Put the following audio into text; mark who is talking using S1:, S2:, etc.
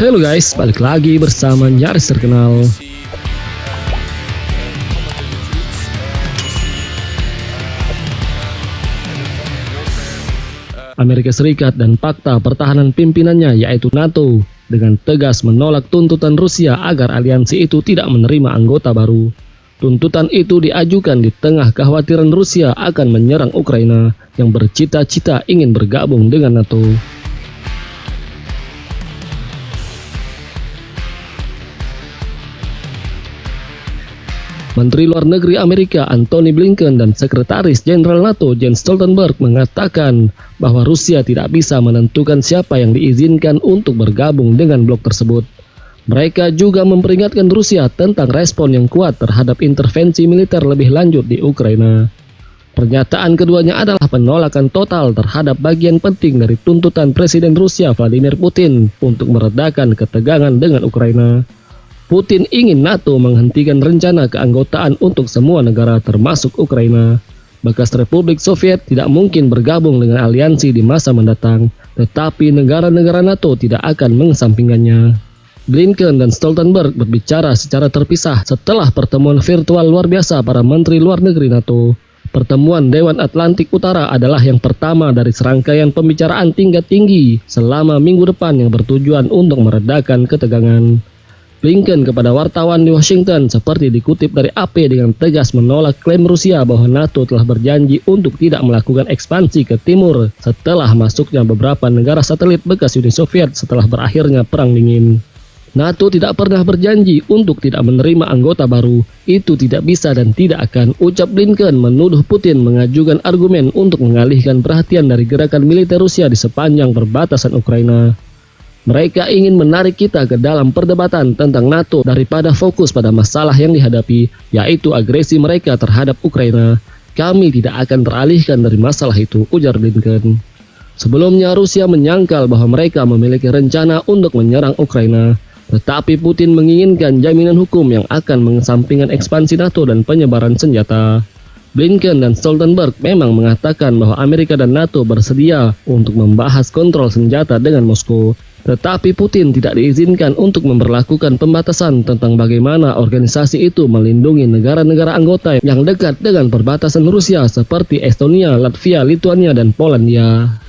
S1: Halo guys, balik lagi bersama Nyaris Terkenal. Amerika Serikat dan fakta pertahanan pimpinannya yaitu NATO dengan tegas menolak tuntutan Rusia agar aliansi itu tidak menerima anggota baru. Tuntutan itu diajukan di tengah kekhawatiran Rusia akan menyerang Ukraina yang bercita-cita ingin bergabung dengan NATO. Menteri Luar Negeri Amerika Antony Blinken dan Sekretaris Jenderal NATO Jens Stoltenberg mengatakan bahwa Rusia tidak bisa menentukan siapa yang diizinkan untuk bergabung dengan blok tersebut. Mereka juga memperingatkan Rusia tentang respon yang kuat terhadap intervensi militer lebih lanjut di Ukraina. Pernyataan keduanya adalah penolakan total terhadap bagian penting dari tuntutan Presiden Rusia Vladimir Putin untuk meredakan ketegangan dengan Ukraina. Putin ingin NATO menghentikan rencana keanggotaan untuk semua negara termasuk Ukraina. Bekas Republik Soviet tidak mungkin bergabung dengan aliansi di masa mendatang, tetapi negara-negara NATO tidak akan mengesampingkannya. Blinken dan Stoltenberg berbicara secara terpisah setelah pertemuan virtual luar biasa para menteri luar negeri NATO. Pertemuan Dewan Atlantik Utara adalah yang pertama dari serangkaian pembicaraan tingkat tinggi selama minggu depan yang bertujuan untuk meredakan ketegangan. Blinken kepada wartawan di Washington seperti dikutip dari AP dengan tegas menolak klaim Rusia bahwa NATO telah berjanji untuk tidak melakukan ekspansi ke timur setelah masuknya beberapa negara satelit bekas Uni Soviet setelah berakhirnya Perang Dingin. NATO tidak pernah berjanji untuk tidak menerima anggota baru, itu tidak bisa dan tidak akan, ucap Blinken menuduh Putin mengajukan argumen untuk mengalihkan perhatian dari gerakan militer Rusia di sepanjang perbatasan Ukraina. Mereka ingin menarik kita ke dalam perdebatan tentang NATO daripada fokus pada masalah yang dihadapi, yaitu agresi mereka terhadap Ukraina. Kami tidak akan teralihkan dari masalah itu, ujar Blinken. Sebelumnya Rusia menyangkal bahwa mereka memiliki rencana untuk menyerang Ukraina, tetapi Putin menginginkan jaminan hukum yang akan mengesampingkan ekspansi NATO dan penyebaran senjata. Blinken dan Stoltenberg memang mengatakan bahwa Amerika dan NATO bersedia untuk membahas kontrol senjata dengan Moskow. Tetapi Putin tidak diizinkan untuk memberlakukan pembatasan tentang bagaimana organisasi itu melindungi negara-negara anggota yang dekat dengan perbatasan Rusia seperti Estonia, Latvia, Lituania, dan Polandia.